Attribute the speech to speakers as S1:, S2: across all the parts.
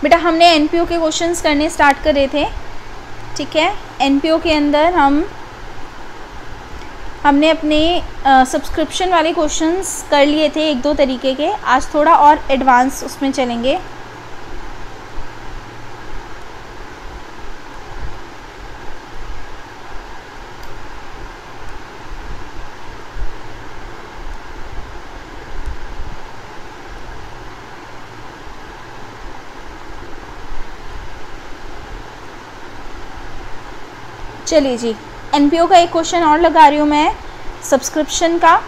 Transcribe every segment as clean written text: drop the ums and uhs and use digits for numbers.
S1: बेटा हमने एनपीओ के क्वेश्चंस करने स्टार्ट करे थे, ठीक है। एनपीओ के अंदर हमने अपने सब्सक्रिप्शन वाले क्वेश्चंस कर लिए थे 1-2 तरीके के। आज थोड़ा और एडवांस उसमें चलेंगे। चलिए जी, एनपीओ का एक क्वेश्चन और लगा रही हूँ मैं सब्सक्रिप्शन का।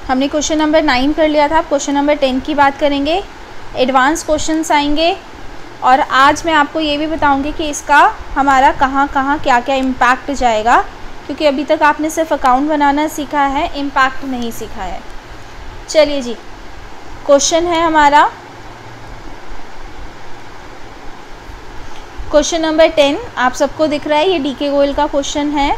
S1: हमने क्वेश्चन नंबर 9 कर लिया था, क्वेश्चन नंबर 10 की बात करेंगे। एडवांस क्वेश्चंस आएंगे और आज मैं आपको ये भी बताऊंगी कि इसका हमारा कहाँ कहाँ क्या क्या इम्पैक्ट जाएगा, क्योंकि अभी तक आपने सिर्फ अकाउंट बनाना सीखा है, इम्पैक्ट नहीं सीखा है। चलिए जी, क्वेश्चन है हमारा क्वेश्चन नंबर 10। आप सबको दिख रहा है, ये डीके गोयल का क्वेश्चन है।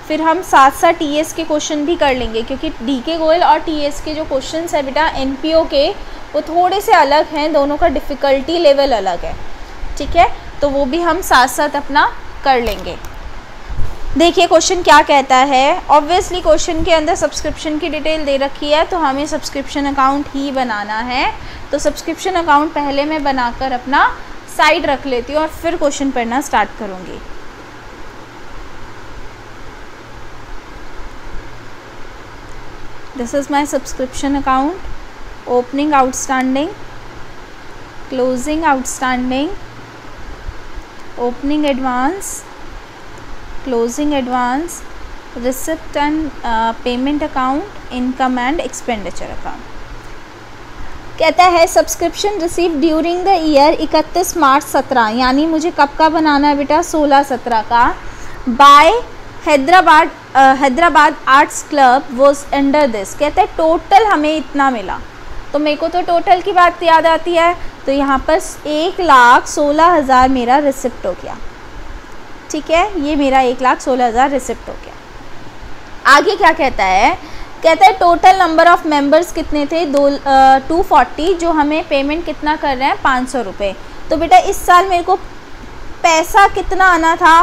S1: फिर हम साथ साथ टीएस के क्वेश्चन भी कर लेंगे, क्योंकि डीके गोयल और टीएस के जो क्वेश्चंस है बेटा एनपीओ के, वो थोड़े से अलग हैं, दोनों का डिफ़िकल्टी लेवल अलग है, ठीक है। तो वो भी हम साथ साथ अपना कर लेंगे। देखिए क्वेश्चन क्या कहता है। ऑब्वियसली क्वेश्चन के अंदर सब्सक्रिप्शन की डिटेल दे रखी है, तो हमें सब्सक्रिप्शन अकाउंट ही बनाना है। तो सब्सक्रिप्शन अकाउंट पहले मैं बनाकर अपना साइड रख लेती हूँ और फिर क्वेश्चन पढ़ना स्टार्ट करूँगी। This is my subscription account, opening outstanding, closing outstanding, opening advance, closing advance, receipt and payment account, income and expenditure account. कहता है subscription receive during the year 31 मार्च 17, यानी मुझे कब का बनाना है बेटा 16-17 का, by Hyderabad arts club was under this. कहते हैं टोटल हमें इतना मिला, तो मेरे को तो टोटल की बात याद आती है, तो यहाँ पर 1,16,000 मेरा रिसिप्ट हो गया, ठीक है। ये मेरा 1,16,000 रिसिप्ट हो गया। आगे क्या कहता है, कहता है टोटल नंबर ऑफ़ मेंबर्स कितने थे 240, जो हमें पेमेंट कितना कर रहे हैं 500 रुपये। तो बेटा इस साल मेरे को पैसा कितना आना था,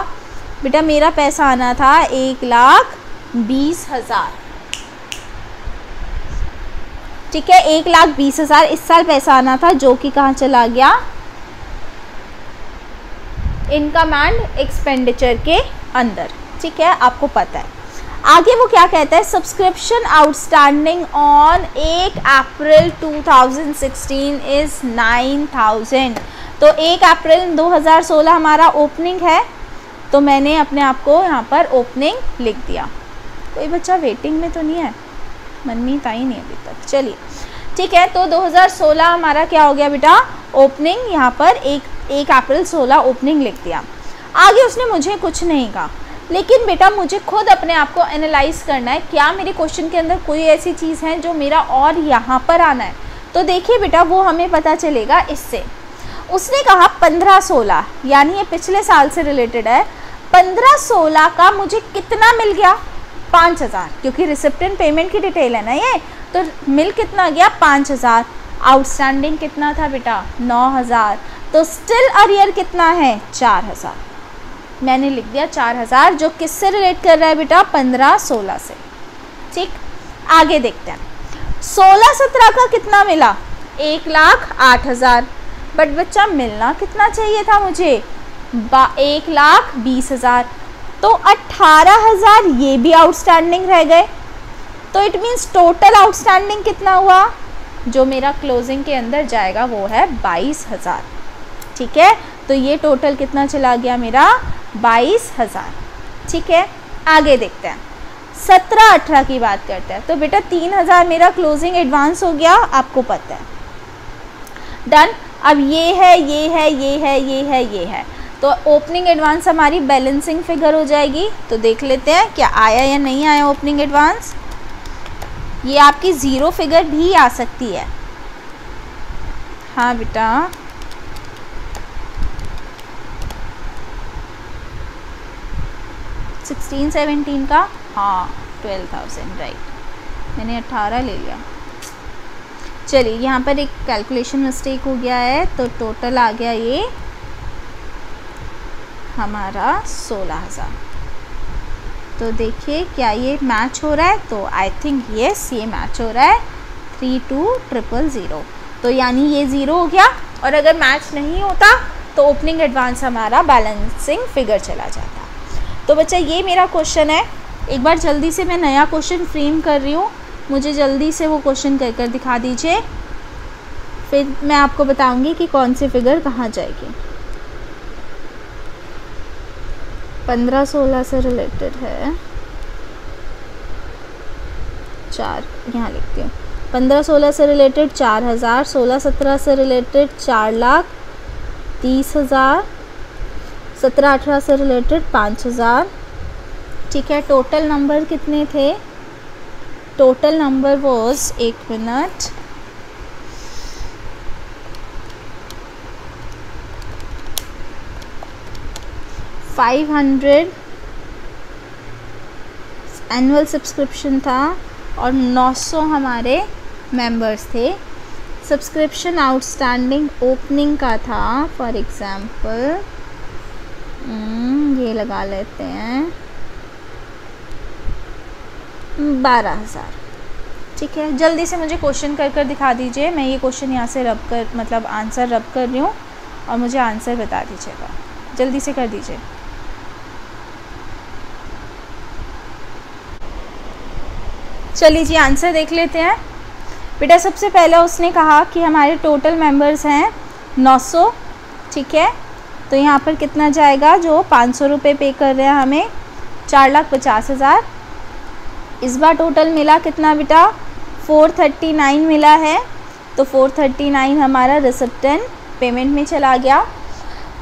S1: बेटा मेरा पैसा आना था 1,20,000, ठीक है। 1,20,000 इस साल पैसा आना था, जो कि कहाँ चला गया, इनकम एंड एक्सपेंडिचर के अंदर, ठीक है, आपको पता है। आगे वो क्या कहता है, subscription outstanding on 1 April 2016 is 9,000। तो 1 अप्रैल 2016 हमारा ओपनिंग है, तो मैंने अपने आप को यहाँ पर ओपनिंग लिख दिया। कोई बच्चा वेटिंग में तो नहीं है, मनमीत आई नहीं अभी तक, चलिए ठीक है। तो 2016 हमारा क्या हो गया बेटा ओपनिंग, यहाँ पर 1 अप्रैल 16 ओपनिंग लिख दिया। आगे उसने मुझे कुछ नहीं कहा, लेकिन बेटा मुझे खुद अपने आप को एनालाइज करना है, क्या मेरे क्वेश्चन के अंदर कोई ऐसी चीज़ है जो मेरा और यहाँ पर आना है। तो देखिए बेटा वो हमें पता चलेगा इससे। उसने कहा 15-16, यानी ये पिछले साल से रिलेटेड है। 15-16 का मुझे कितना मिल गया 5,000, क्योंकि रिसिप्ट एंड पेमेंट की डिटेल है ना ये, तो मिल कितना गया 5,000। आउटस्टैंडिंग कितना था बेटा 9,000, तो स्टिल अरियर कितना है 4,000। मैंने लिख दिया 4,000, जो किससे रिलेट कर रहा है बेटा 15-16 से, ठीक। आगे देखते हैं 16-17 का कितना मिला 1,08,000, बट बच्चा मिलना कितना चाहिए था मुझे 1,20,000, तो 18,000 ये भी आउटस्टैंडिंग रह गए। तो इट मीन्स टोटल आउटस्टैंडिंग कितना हुआ, जो मेरा क्लोजिंग के अंदर जाएगा वो है 22,000, ठीक है। तो ये टोटल कितना चला गया मेरा 22,000, ठीक है। आगे देखते हैं 17-18 की बात करते हैं। तो बेटा 3,000 मेरा क्लोजिंग एडवांस हो गया, आपको पता है, डन। अब ये है, ये है, ये है, ये है, ये है, तो ओपनिंग एडवांस हमारी बैलेंसिंग फिगर हो जाएगी। तो देख लेते हैं क्या आया या नहीं आया ओपनिंग एडवांस। ये आपकी ज़ीरो फिगर भी आ सकती है, हाँ बेटा 16-17 का, हाँ 12,000 राइट, मैंने 18 ले लिया। चलिए यहाँ पर एक कैलकुलेशन मिस्टेक हो गया है, तो टोटल आ गया ये हमारा 16,000। तो देखिए क्या ये मैच हो रहा है, तो आई थिंक यस ये मैच हो रहा है 32,000। तो यानी ये 0 हो गया, और अगर मैच नहीं होता तो ओपनिंग एडवांस हमारा बैलेंसिंग फिगर चला जाता। तो बच्चा ये मेरा क्वेश्चन है। एक बार जल्दी से मैं नया क्वेश्चन फ्रेम कर रही हूँ, मुझे जल्दी से वो क्वेश्चन कर दिखा दीजिए, फिर मैं आपको बताऊंगी कि कौन सी फिगर कहाँ जाएगी। 15-16 से रिलेटेड है, 4 यहाँ लिखती हूँ। 15-16 से रिलेटेड 4,000, 16-17 से रिलेटेड 4,30,000, 17-18 से रिलेटेड 5,000। ठीक है, टोटल नंबर कितने थे? टोटल नंबर वॉज, एक मिनट, 500 एनुअल सब्सक्रिप्शन था और 900 हमारे मेंबर्स थे। सब्सक्रिप्शन आउटस्टैंडिंग ओपनिंग का था, फॉर एग्ज़ाम्पल ये लगा लेते हैं 12,000। ठीक है, जल्दी से मुझे क्वेश्चन कर दिखा दीजिए। मैं ये क्वेश्चन यहाँ से रब कर, मतलब आंसर रब कर रही हूँ, और मुझे आंसर बता दीजिएगा, जल्दी से कर दीजिए। चलिए जी आंसर देख लेते हैं। बेटा सबसे पहले उसने कहा कि हमारे टोटल मेंबर्स हैं 900। ठीक है, तो यहाँ पर कितना जाएगा? जो 500 रुपये पे कर रहे हैं हमें, 4,50,000। इस बार टोटल मिला कितना बेटा? 439 मिला है। तो 439 हमारा रिसिप्टेंट पेमेंट में चला गया।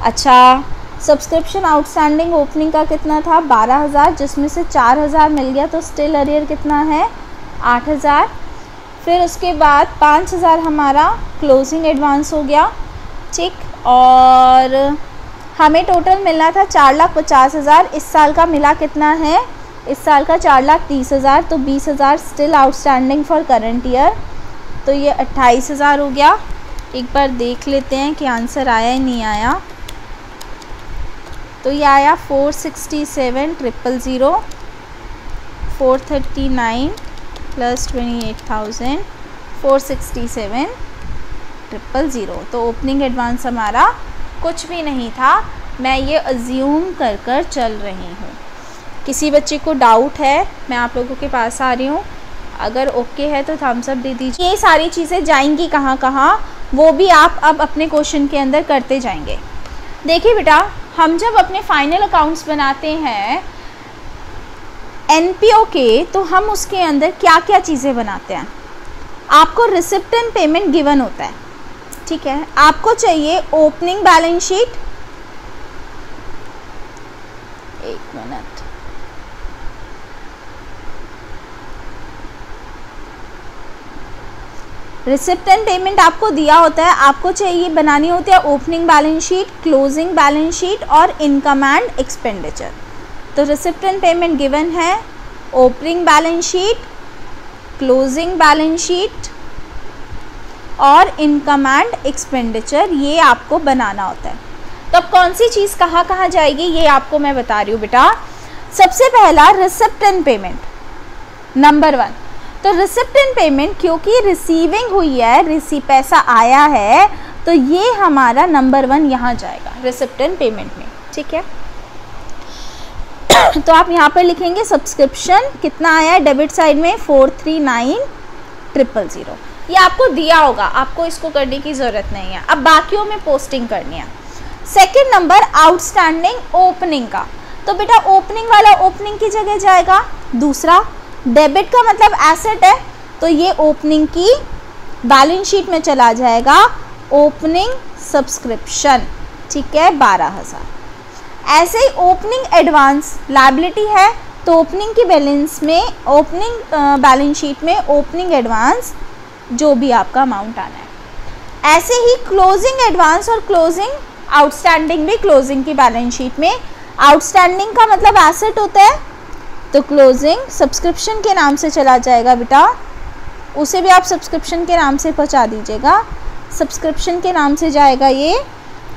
S1: अच्छा, सब्सक्रिप्शन आउटस्टैंडिंग ओपनिंग का कितना था? 12,000, जिसमें से 4,000 मिल गया, तो स्टिल अरियर कितना है? 8,000। फिर उसके बाद 5,000 हमारा क्लोजिंग एडवांस हो गया। ठीक, और हमें टोटल मिलना था 4,50,000। इस साल का मिला कितना है? इस साल का 4,30,000। तो 20,000 still outstanding for current year, तो ये 28,000 हो गया। एक बार देख लेते हैं कि आंसर आया या नहीं आया। तो ये आया 467,000, 439 प्लस 28,000, 467,000। तो ओपनिंग एडवांस हमारा कुछ भी नहीं था, मैं ये अज्यूम कर चल रही हूँ। किसी बच्चे को डाउट है, मैं आप लोगों के पास आ रही हूँ, अगर ओके है तो थम्स अप दे दीजिए। ये सारी चीज़ें जाएंगी कहाँ कहाँ, वो भी आप अब अपने क्वेश्चन के अंदर करते जाएंगे। देखिए बेटा, हम जब अपने फाइनल अकाउंट्स बनाते हैं एनपीओ के, तो हम उसके अंदर क्या क्या चीज़ें बनाते हैं। आपको रिसिप्ट एंड पेमेंट गिवन होता है। ठीक है, आपको चाहिए ओपनिंग बैलेंस शीट। एक मिनट, रिसिप्ट एंड पेमेंट आपको दिया होता है, आपको चाहिए बनानी होती है opening balance sheet, closing balance sheet और इनकम एंड एक्सपेंडिचर। तो रिसिप्ट एंड पेमेंट गिवन है, opening balance sheet, closing balance sheet और इनकम एंड एक्सपेंडिचर, ये आपको बनाना होता है। तो अब कौन सी चीज़ कहाँ कहाँ जाएगी ये आपको मैं बता रही हूँ बेटा। सबसे पहला रिसिप्ट एंड पेमेंट, नंबर 1। तो रिसिप्ट एंड पेमेंट क्योंकि रिसीविंग हुई है, पैसा आया है, तो ये हमारा नंबर 1 यहाँ जाएगा रिसिप्ट एंड पेमेंट में। ठीक है, तो आप यहाँ पर लिखेंगे सब्सक्रिप्शन कितना आया है डेबिट साइड में 439,000। ये आपको दिया होगा, आपको इसको करने की ज़रूरत नहीं है। अब बाकियों में पोस्टिंग करनी है। सेकंड नंबर आउटस्टैंडिंग ओपनिंग का, तो बेटा ओपनिंग वाला ओपनिंग की जगह जाएगा। दूसरा, डेबिट का मतलब एसेट है, तो ये ओपनिंग की बैलेंस शीट में चला जाएगा, ओपनिंग सब्सक्रिप्शन। ठीक है, 12,000। ऐसे ही ओपनिंग एडवांस लायबिलिटी है, तो ओपनिंग की बैलेंस में, ओपनिंग बैलेंस शीट में ओपनिंग एडवांस जो भी आपका अमाउंट आना है। ऐसे ही क्लोजिंग एडवांस और क्लोजिंग आउटस्टैंडिंग भी क्लोजिंग की बैलेंस शीट में, आउटस्टैंडिंग का मतलब एसेट होता है, तो क्लोजिंग सब्सक्रिप्शन के नाम से चला जाएगा बेटा उसे भी आप सब्सक्रिप्शन के नाम से पहुंचा दीजिएगा। सब्सक्रिप्शन के नाम से जाएगा ये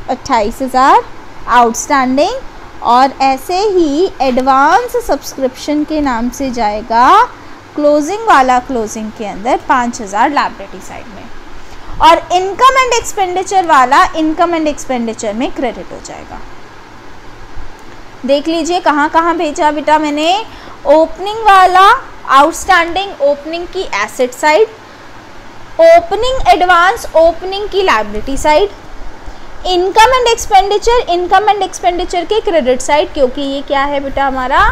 S1: 28,000 आउटस्टैंडिंग, और ऐसे ही एडवांस सब्सक्रिप्शन के नाम से जाएगा क्लोजिंग वाला, क्लोजिंग के अंदर 5,000 लायबिलिटी साइड में, और इनकम एंड एक्सपेंडिचर वाला इनकम एंड एक्सपेंडिचर में क्रेडिट हो जाएगा। देख लीजिए कहाँ कहाँ भेजा बेटा मैंने। ओपनिंग वाला आउटस्टैंडिंग ओपनिंग की asset side, opening advance opening की liability side, income and expenditure के क्रेडिट साइड, क्योंकि ये क्या है बेटा हमारा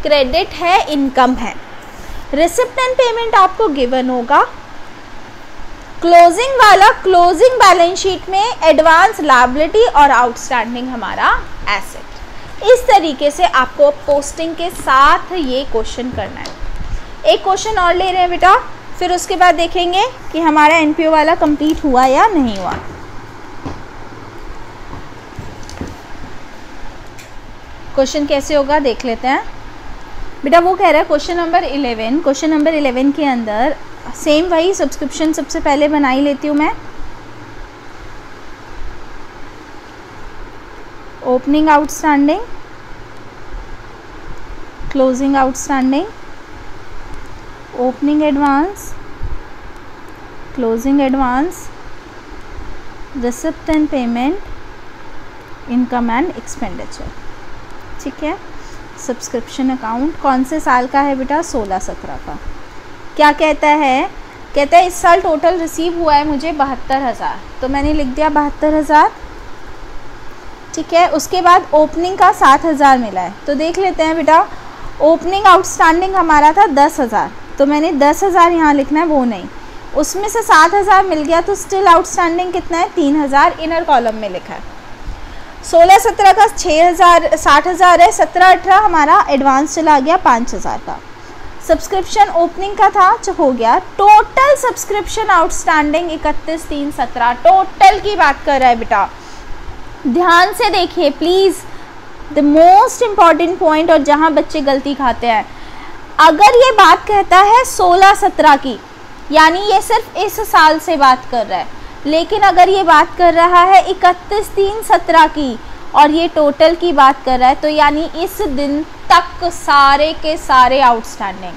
S1: क्रेडिट है, इनकम है। रिसिप्ट एंड पेमेंट आपको गिवन होगा। क्लोजिंग वाला क्लोजिंग बैलेंस शीट में एडवांस लायबिलिटी और आउटस्टैंडिंग हमारा एसेट। इस तरीके से आपको पोस्टिंग के साथ ये क्वेश्चन करना है। एक क्वेश्चन और ले रहे हैं बेटा, फिर उसके बाद देखेंगे कि हमारा एनपीओ वाला कंप्लीट हुआ या नहीं हुआ। क्वेश्चन कैसे होगा देख लेते हैं बेटा। वो कह रहा है क्वेश्चन नंबर 11, क्वेश्चन नंबर 11 के अंदर सेम वही सब्सक्रिप्शन सबसे पहले बना ही लेती हूँ मैं। Opening outstanding, closing outstanding, opening advance, closing advance, receipt and payment, income and expenditure. ठीक है। सब्सक्रिप्शन अकाउंट कौन से साल का है बेटा? 16-17 का। क्या कहता है? कहता है इस साल टोटल रिसीव हुआ है मुझे 72,000, तो मैंने लिख दिया 72,000। ठीक है। उसके बाद ओपनिंग का 7,000 मिला है, तो देख लेते हैं बेटा। ओपनिंग आउटस्टैंडिंग हमारा था 10,000, तो मैंने 10,000 यहाँ लिखना है, वो नहीं। उसमें से 7,000 मिल गया, तो स्टिल आउटस्टैंडिंग कितना है? 3,000 इनर कॉलम में लिखा है। 16-17 का 6,000 60,000 है। 17-18 हमारा एडवांस चला गया 5,000 का। सब्सक्रिप्शन ओपनिंग का था, हो गया। टोटल सब्सक्रिप्शन आउटस्टैंडिंग 31/3/17 टोटल की बात कर रहा है बेटा। ध्यान से देखिए please, the most important point, और जहाँ बच्चे गलती खाते हैं। अगर ये बात कहता है 16-17 की, यानी ये सिर्फ इस साल से बात कर रहा है, लेकिन अगर ये बात कर रहा है 31/3/17 की और ये टोटल की बात कर रहा है, तो यानी इस दिन तक सारे के सारे आउटस्टैंडिंग।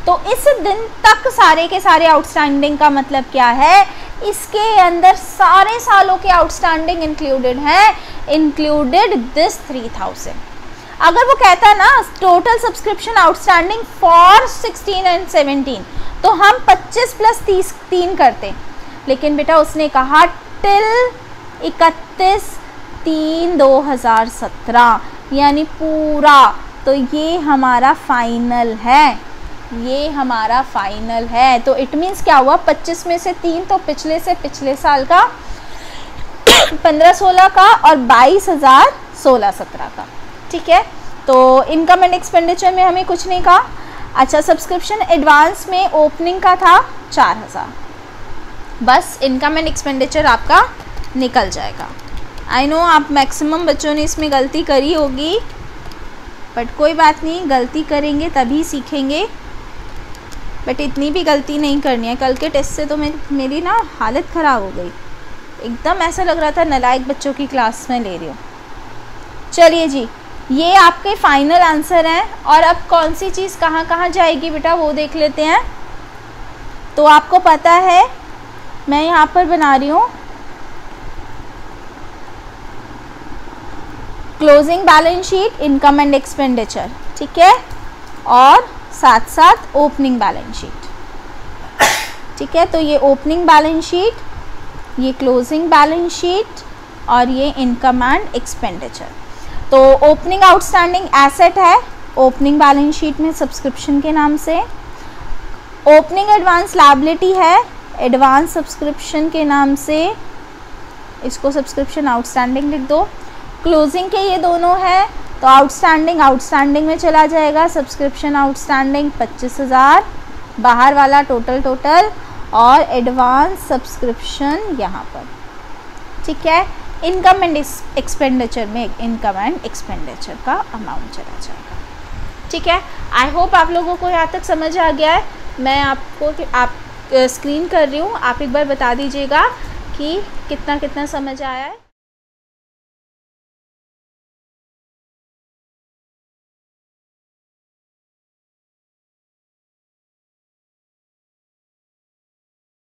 S1: तो इस दिन तक सारे के सारे आउटस्टैंडिंग का मतलब क्या है? इसके अंदर सारे सालों के आउटस्टैंडिंग इंक्लूडेड हैं, इंक्लूडेड दिस 3,000। अगर वो कहता है ना total subscription outstanding for 16 and 17, तो हम 25 + 3 करते, लेकिन बेटा उसने कहा टिल 31/3/2017, यानी पूरा। तो ये हमारा फाइनल है, ये हमारा फाइनल है। तो इट मीन्स क्या हुआ? 25 में से 3 तो पिछले से पिछले साल का 15-16 का, और 22,000 16-17 का। ठीक है। तो इनकम एंड एक्सपेंडिचर में हमें कुछ नहीं कहा। अच्छा, सब्सक्रिप्शन एडवांस में ओपनिंग का था 4,000, बस इनकम एंड एक्सपेंडिचर आपका निकल जाएगा। आई नो आप मैक्सिमम बच्चों ने इसमें गलती करी होगी, बट कोई बात नहीं, गलती करेंगे तभी सीखेंगे। बट इतनी भी गलती नहीं करनी है। कल के टेस्ट से तो मेरी ना हालत ख़राब हो गई, एकदम ऐसा लग रहा था नालायक बच्चों की क्लास में ले रही हूँ। चलिए जी, ये आपके फाइनल आंसर हैं। और अब कौन सी चीज़ कहाँ कहाँ जाएगी बेटा वो देख लेते हैं। तो आपको पता है मैं यहाँ पर बना रही हूँ closing balance sheet, income and expenditure. ठीक है। और साथ साथ ओपनिंग बैलेंस शीट। ठीक है। तो ये ओपनिंग बैलेंस शीट, ये क्लोजिंग बैलेंस शीट, और ये इनकम एंड एक्सपेंडिचर। तो ओपनिंग आउटस्टैंडिंग एसेट है ओपनिंग बैलेंस शीट में सब्सक्रिप्शन के नाम से। ओपनिंग एडवांस लायबिलिटी है एडवांस सब्सक्रिप्शन के नाम से, इसको सब्सक्रिप्शन आउटस्टैंडिंग लिख दो। क्लोजिंग के ये दोनों है, तो आउटस्टैंडिंग में चला जाएगा सब्सक्रिप्शन आउटस्टैंडिंग 25,000, बाहर वाला टोटल, और एडवांस सब्सक्रिप्शन यहाँ पर। ठीक है। इनकम एंड एक्सपेंडिचर में इनकम एंड एक्सपेंडिचर का अमाउंट चला जाएगा। ठीक है। आई होप आप लोगों को यहाँ तक समझ आ गया है। मैं आपको स्क्रीन कर रही हूँ, आप एक बार बता दीजिएगा कि कितना कितना समझ आया है।